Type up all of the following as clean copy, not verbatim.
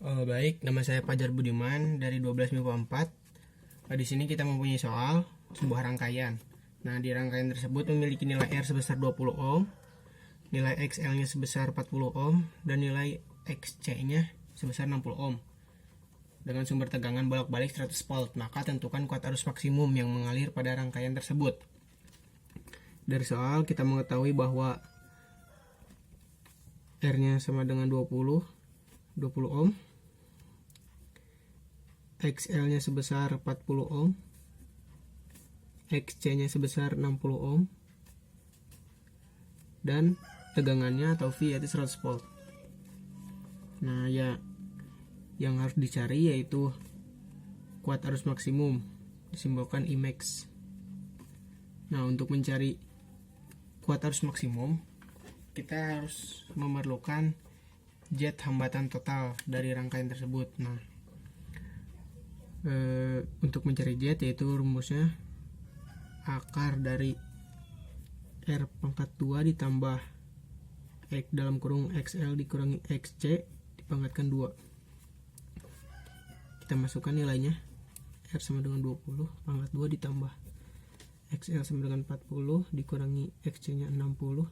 Baik, nama saya Fajar Budiman dari 12 MIPA 4. Di sini kita mempunyai soal sebuah rangkaian. Nah, di rangkaian tersebut memiliki nilai R sebesar 20 ohm, nilai XL-nya sebesar 40 ohm, dan nilai XC-nya sebesar 60 ohm. Dengan sumber tegangan bolak-balik 100 volt, maka tentukan kuat arus maksimum yang mengalir pada rangkaian tersebut. Dari soal kita mengetahui bahwa R-nya sama dengan 20 ohm, XL-nya sebesar 40 ohm, XC-nya sebesar 60 ohm, dan tegangannya atau V yaitu 100 volt. Nah, yang harus dicari yaitu kuat arus maksimum, disimbolkan Imax. Nah, untuk mencari kuat arus maksimum, kita harus memerlukan jet hambatan total dari rangkaian tersebut. Nah, untuk mencari jet yaitu rumusnya akar dari R pangkat 2 ditambah X dalam kurung XL dikurangi XC dipangkatkan 2. Kita masukkan nilainya. R sama dengan 20 pangkat 2 ditambah XL sama dengan 40 dikurangi XC nya 60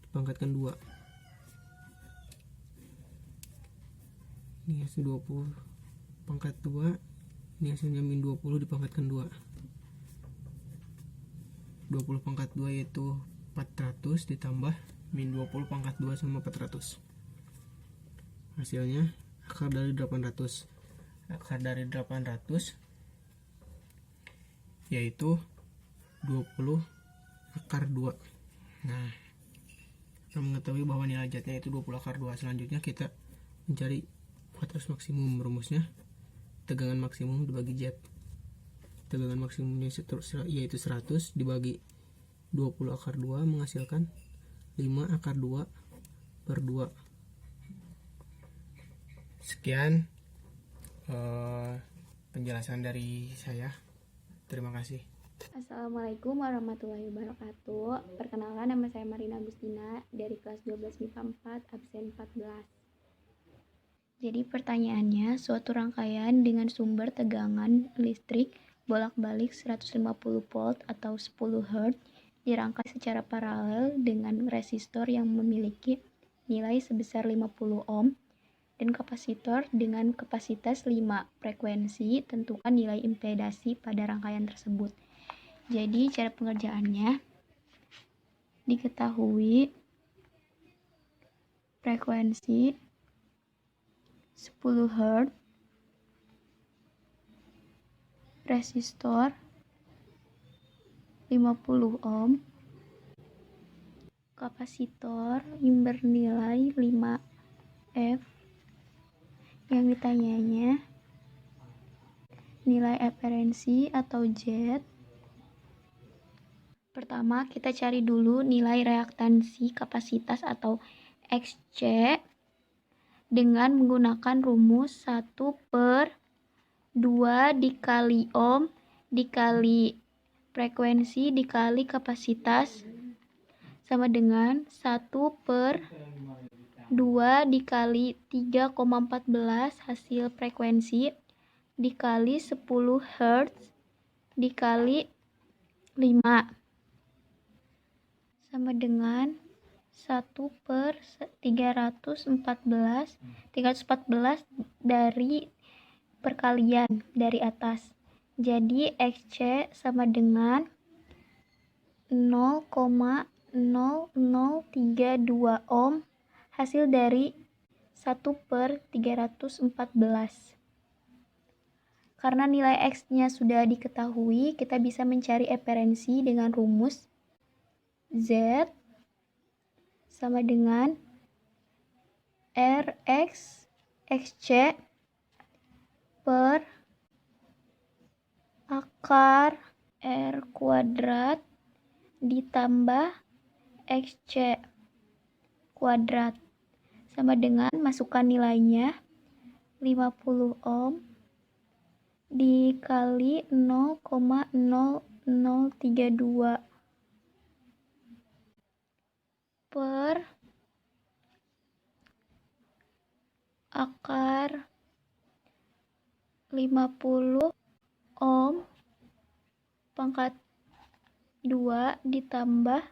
dipangkatkan 2. Ini hasil 20 pangkat 2, ini hasilnya min 20 dipangkatkan 2. 20 pangkat 2 yaitu 400 ditambah min 20 pangkat 2 sama 400. Hasilnya akar dari 800. Akar dari 800 yaitu 20 akar 2. Nah, kita mengetahui bahwa nilai jetnya itu 20 akar 2. Selanjutnya kita mencari kuat arus maksimum. Rumusnya tegangan maksimum dibagi jet. Tegangan maksimumnya yaitu 100 dibagi 20 akar 2 menghasilkan 5 akar 2 per 2. Sekian penjelasan dari saya. Terima kasih. Assalamualaikum warahmatullahi wabarakatuh. Perkenalkan, nama saya Marina Agustina dari kelas 12 MIPA 4, absen 14. Jadi pertanyaannya, suatu rangkaian dengan sumber tegangan listrik bolak-balik 150 volt atau 10 Hz dirangkai secara paralel dengan resistor yang memiliki nilai sebesar 50 ohm dan kapasitor dengan kapasitas 5 frekuensi. Tentukan nilai impedasi pada rangkaian tersebut. Jadi cara pengerjaannya, diketahui frekuensi 10 Hz, resistor 50 ohm, kapasitor yang bernilai 5 F. Yang ditanyanya nilai referensi atau Z. Pertama, kita cari dulu nilai reaktansi kapasitas atau XC dengan menggunakan rumus 1/2 dikali ohm dikali frekuensi dikali kapasitas sama dengan 1/2 dikali 3,14 hasil frekuensi dikali 10 Hz dikali 5 sama dengan 1/314 dari perkalian dari atas. Jadi XC sama dengan 0,0032 ohm hasil dari 1/314. Karena nilai X-nya sudah diketahui, kita bisa mencari referensi dengan rumus Z sama dengan Rx XC per akar R kuadrat ditambah XC kuadrat sama dengan masukkan nilainya 50 ohm dikali 0,0032 per akar 50 ohm pangkat 2 ditambah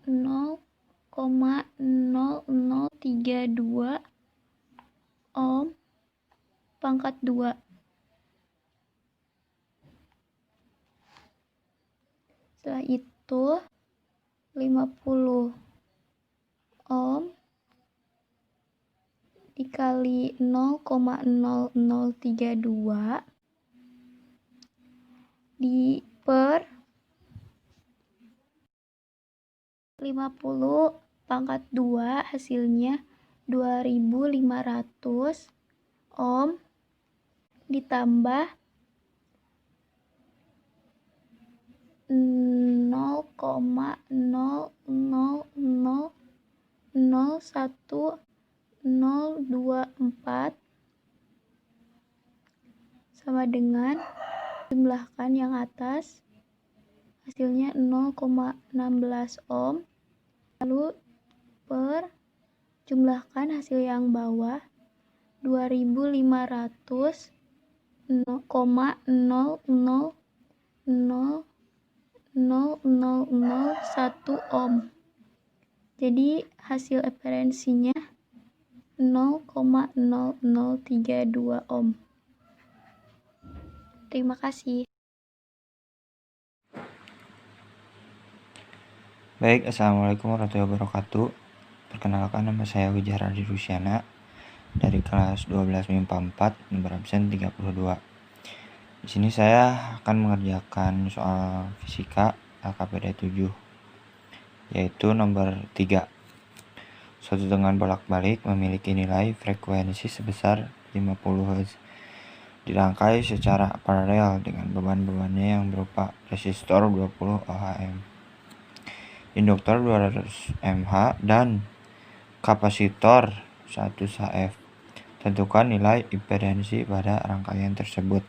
0,0032 ohm pangkat 2. Setelah itu 50 ohm dikali 0,0032 per 50 pangkat 2 hasilnya 2500 ohm ditambah 0,00001024 sama dengan jumlahkan yang atas hasilnya 0,16 ohm, lalu per jumlahkan hasil yang bawah 2500 0,000001 ohm. Jadi hasil referensinya 0,0032 ohm. Terima kasih. Baik, Assalamualaikum warahmatullahi wabarakatuh. Perkenalkan, nama saya Wijah Radi Rusyana dari kelas 12 MIPA 4, nomor absen 32. Di sini saya akan mengerjakan soal fisika LKPD 7, yaitu nomor 3. Suatu dengan bolak-balik memiliki nilai frekuensi sebesar 50 Hz. Dirangkai secara paralel dengan beban-bebannya yang berupa resistor 20 ohm, induktor 200 mH, dan kapasitor 1 H/F. Tentukan nilai impedansi pada rangkaian tersebut.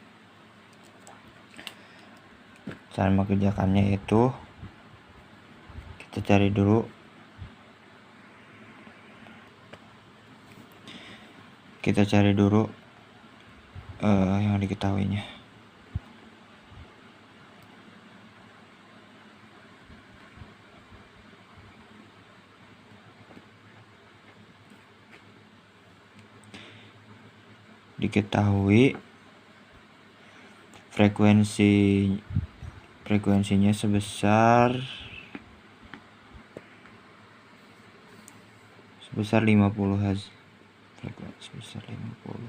Cara mengerjakannya itu kita cari dulu yang diketahuinya. Diketahui frekuensinya sebesar 50 Hz. Frekuensi sebesar 50.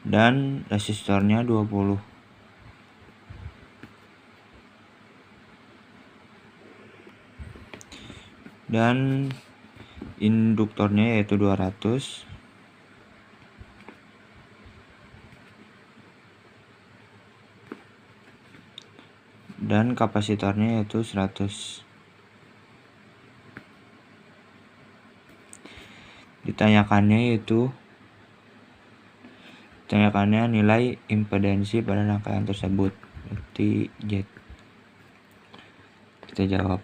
Dan resistornya 20. Dan induktornya yaitu 200. Dan kapasitornya yaitu 100. Ditanyakannya nilai impedansi pada rangkaian tersebut, berarti Z. Kita jawab.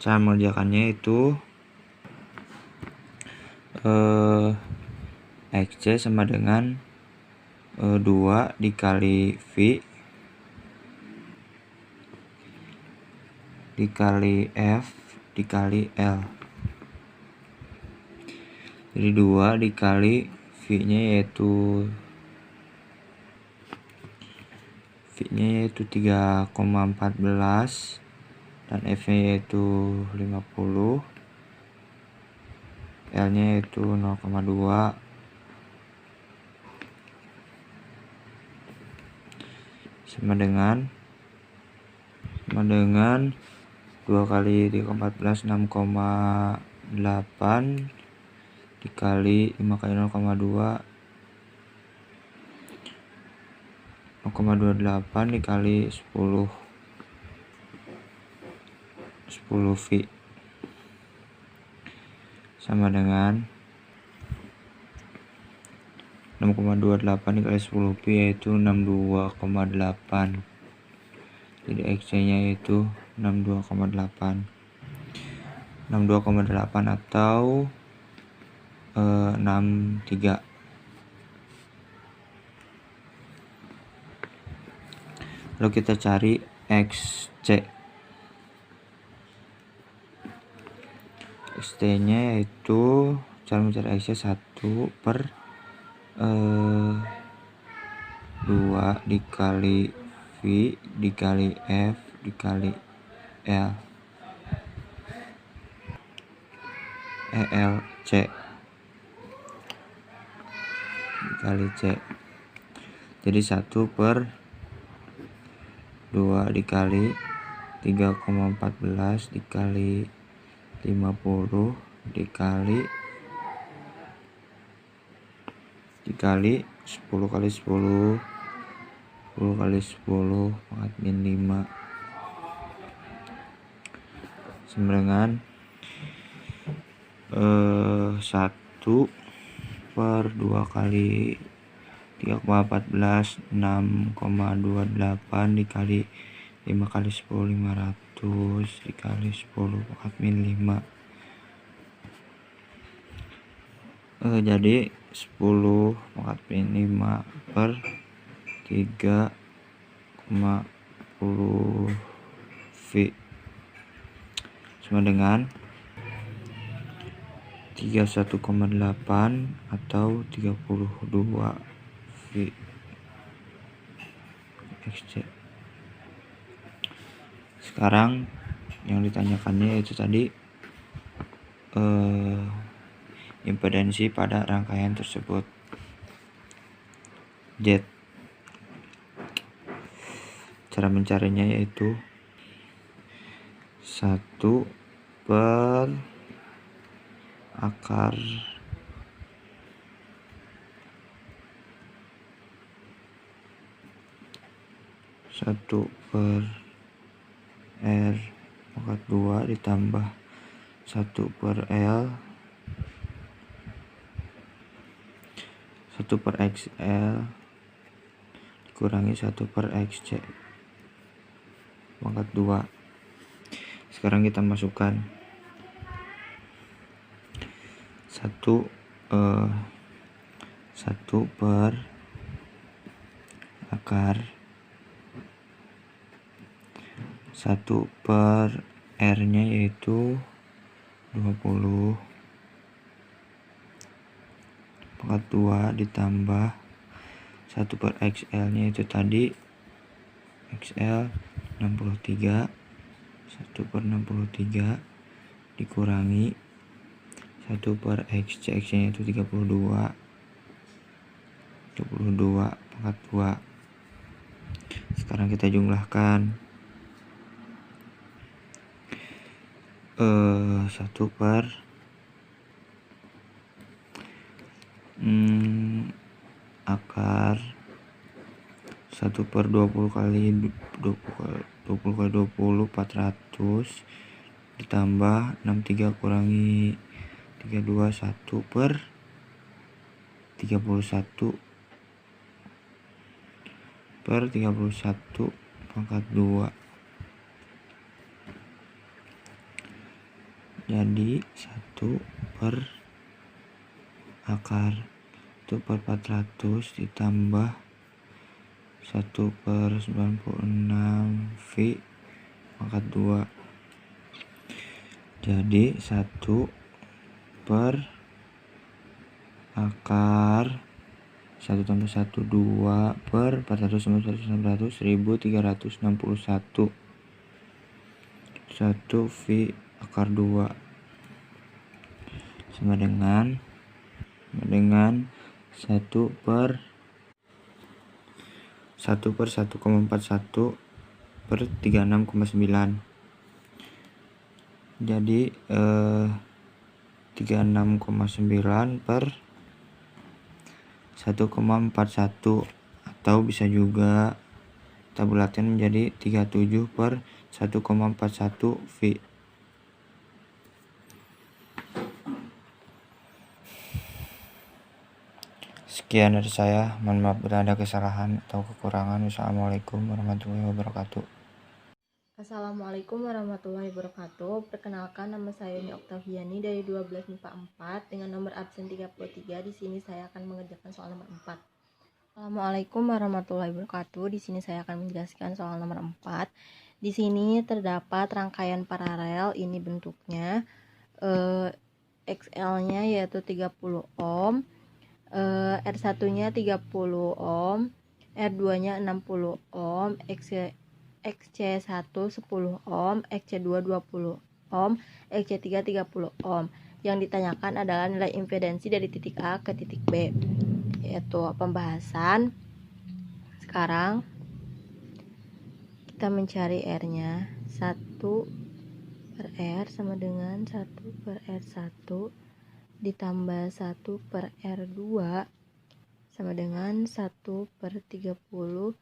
Cara mengerjakannya itu XC sama dengan 2 dikali V dikali F dikali L. Jadi 2 dikali V-nya yaitu 3,14 dan F-nya yaitu 50, L-nya yaitu 0,2, sama dengan 2 kali 3,14 6,8 dikali 5 kali 0,2 0,28 dikali 10 V sama dengan 6,28 dikali 10 V yaitu 62,8. Jadi XC nya yaitu 62,8. 62,8 atau 63. Lalu kita cari XC. XT nya yaitu cara mencari XC 1 per 2 dikali V dikali F dikali L C dikali C. Jadi 1 per 2 dikali 3,14 dikali 50 dikali 10 kali 10 kali 10 pangkat min 5 sama dengan 1 per 2 kali 3,14 6,28 dikali 5 kali 10 500 dikali 10 pangkat min 5. Jadi 10 pangkat min 5 per 3,10 V sama dengan 31,8 atau 32 V XC. Sekarang yang ditanyakannya itu tadi impedansi pada rangkaian tersebut. Z. Cara mencarinya yaitu 1 per akar satu per R pangkat 2 ditambah 1 per L 1 per XL dikurangi 1 per XC pangkat 2. Sekarang kita masukkan 1 per akar 1 per R nya yaitu 20 pangkat 2 ditambah 1 per XL nya itu tadi XL 63 1 per 63 dikurangi 1 per XC nya itu 32 pangkat 2. Sekarang kita jumlahkan 1 per akar 1 per 20 kali 20 400 ditambah 63 kurangi 32 1 per 31 pangkat 2. Jadi 1 per akar 1 per 400 ditambah 1 per 96 V pangkat 2. Jadi 1 per akar 1 tambah 1 2 per 400 tambah 100 1361 1 V akar 2 sama dengan 1 per 1,41 per 36,9. Jadi 36,9 per 1,41 atau bisa juga kita bulatkan menjadi 37 per 1,41 V. Sekian dari saya, mohon maaf bila ada kesalahan atau kekurangan. Wassalamualaikum warahmatullahi wabarakatuh. Assalamualaikum warahmatullahi wabarakatuh. Perkenalkan, nama saya Uni Oktaviani dari 12 MIPA 4 dengan nomor absen 33. Di sini saya akan mengerjakan soal nomor 4. Assalamualaikum warahmatullahi wabarakatuh. Di sini saya akan menjelaskan soal nomor 4. Di sini terdapat rangkaian paralel. Ini bentuknya XL-nya yaitu 30 ohm, R1-nya 30 ohm, R2-nya 60 ohm, XC1 10 ohm, XC2 20 ohm, XC3 30 ohm. Yang ditanyakan adalah nilai impedansi dari titik A ke titik B, yaitu pembahasan. Sekarang kita mencari R-nya. 1 per R sama dengan 1 per R1 ditambah 1 per R2 sama dengan 1 per 30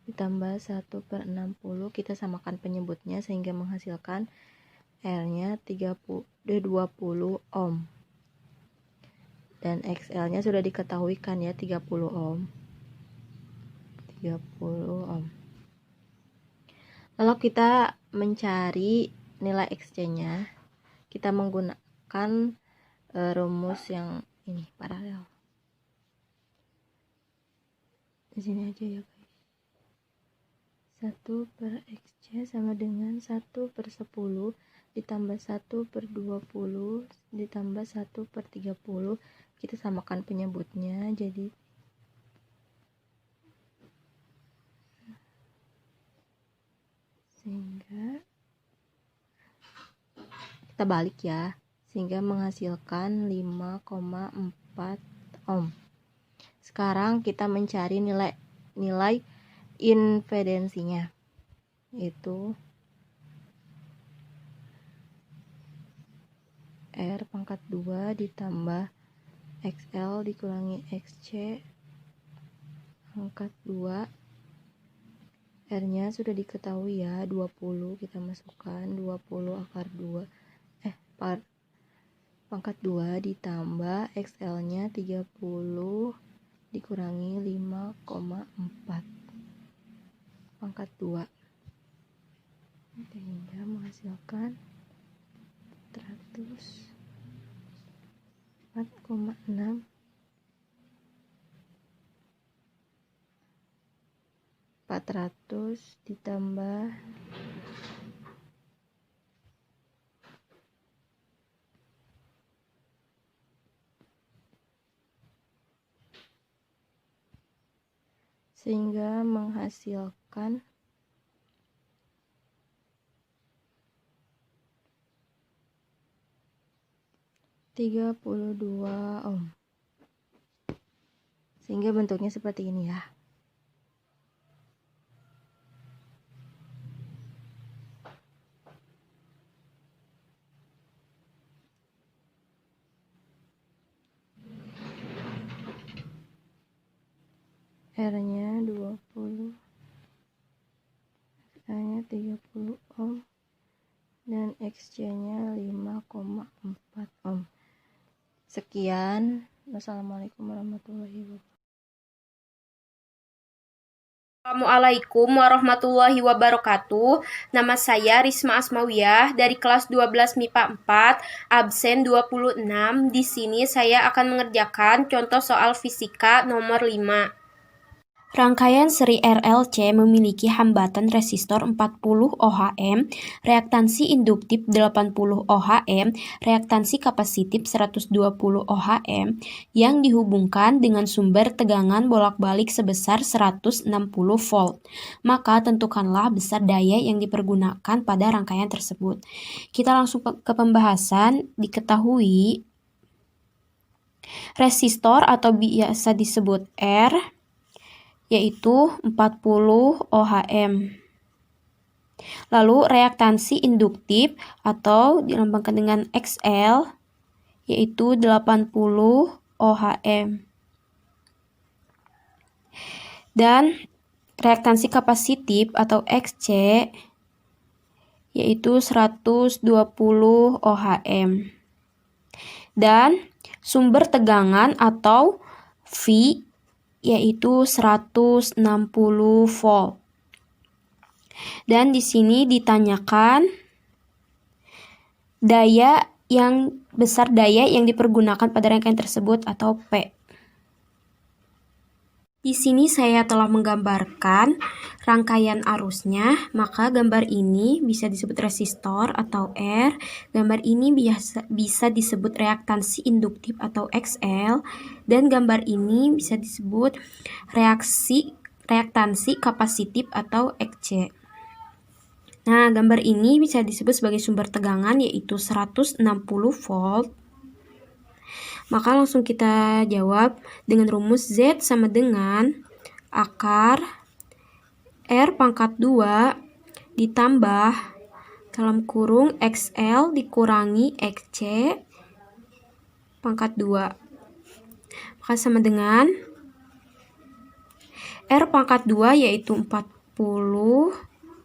ditambah 1 per 60. Kita samakan penyebutnya sehingga menghasilkan R-nya 20 ohm. Dan XL-nya sudah diketahui kan ya, 30 ohm. 30 ohm. Lalu kita mencari nilai XC-nya. Kita menggunakan rumus yang ini, paralel. Di sini aja ya, guys. 1 per XC sama dengan 1 per 10 ditambah 1 per 20 ditambah 1 per 30. Kita samakan penyebutnya, jadi sehingga kita balik ya, sehingga menghasilkan 5,4 ohm. Sekarang kita mencari nilai impedansinya, yaitu R pangkat 2 ditambah XL dikurangi XC pangkat 2. R-nya sudah diketahui ya, 20. Kita masukkan 20 akar 2 pangkat 2 ditambah XL-nya 30 dikurangi 5,4 pangkat 2, sehingga menghasilkan 4,6 400 ditambah 32 sehingga menghasilkan 32 ohm. Sehingga bentuknya seperti ini ya. R-nya 20, A-nya 30 ohm, dan XC-nya 5,4 ohm. Sekian. Wassalamualaikum warahmatullahi wabarakatuh. Assalamualaikum warahmatullahi wabarakatuh. Nama saya Risma Asmawiyah dari kelas 12 MIPA 4, absen 26. Di sini saya akan mengerjakan contoh soal fisika nomor 5. Rangkaian seri RLC memiliki hambatan resistor 40 ohm, reaktansi induktif 80 ohm, reaktansi kapasitif 120 ohm, yang dihubungkan dengan sumber tegangan bolak-balik sebesar 160 volt. Maka tentukanlah besar daya yang dipergunakan pada rangkaian tersebut. Kita langsung ke pembahasan. Diketahui resistor atau biasa disebut R yaitu 40 ohm. Lalu reaktansi induktif atau dilambangkan dengan XL yaitu 80 ohm. Dan reaktansi kapasitif atau XC yaitu 120 ohm. Dan sumber tegangan atau V yaitu 160 volt. Dan di sini ditanyakan daya yang besar daya yang dipergunakan pada rangkaian tersebut atau P. Di sini saya telah menggambarkan rangkaian arusnya, maka gambar ini bisa disebut resistor atau R, gambar ini bisa disebut reaktansi induktif atau XL, dan gambar ini bisa disebut reaktansi kapasitif atau XC. Nah, gambar ini bisa disebut sebagai sumber tegangan yaitu 160 volt. Maka langsung kita jawab dengan rumus Z sama dengan akar R pangkat 2 ditambah dalam kurung XL dikurangi XC pangkat 2. Maka sama dengan R pangkat 2 yaitu 40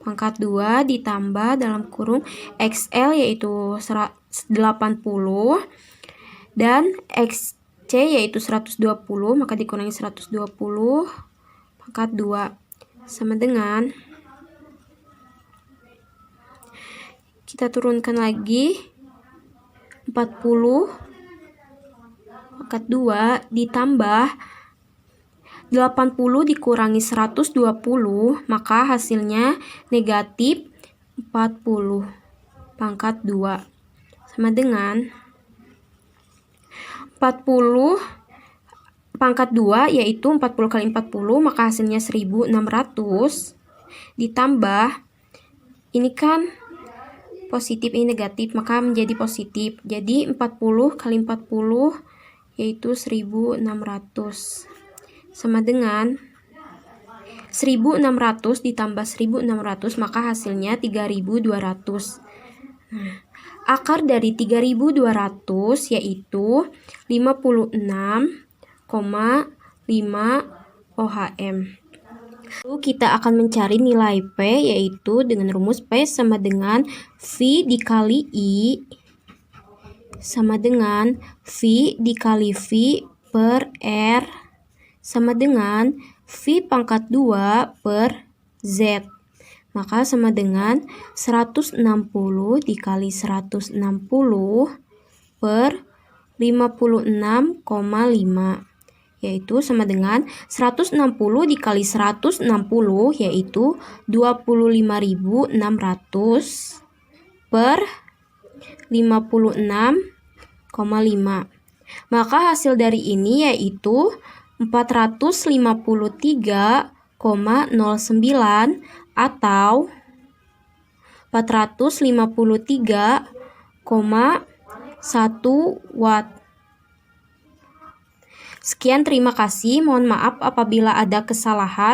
pangkat 2 ditambah dalam kurung XL yaitu 80 dan XC yaitu 120, maka dikurangi 120 pangkat 2 sama dengan, kita turunkan lagi 40 pangkat 2 ditambah 80 dikurangi 120, maka hasilnya negatif 40 pangkat 2 sama dengan 40 pangkat 2 yaitu 40 kali 40, maka hasilnya 1600 ditambah ini kan positif ini negatif, maka menjadi positif. Jadi 40 kali 40 yaitu 1600 sama dengan 1600 ditambah 1600, maka hasilnya 3200. Nah, akar dari 3200 yaitu 56,5 ohm. Lalu kita akan mencari nilai P yaitu dengan rumus P sama dengan V dikali I sama dengan V dikali V per R sama dengan V pangkat 2 per Z. Maka sama dengan 160 dikali 160 per 56,5 yaitu sama dengan 160 dikali 160 yaitu 25.600 per 56,5. Maka hasil dari ini yaitu 453,09 atau 453,1 watt. Sekian, terima kasih. Mohon maaf apabila ada kesalahan.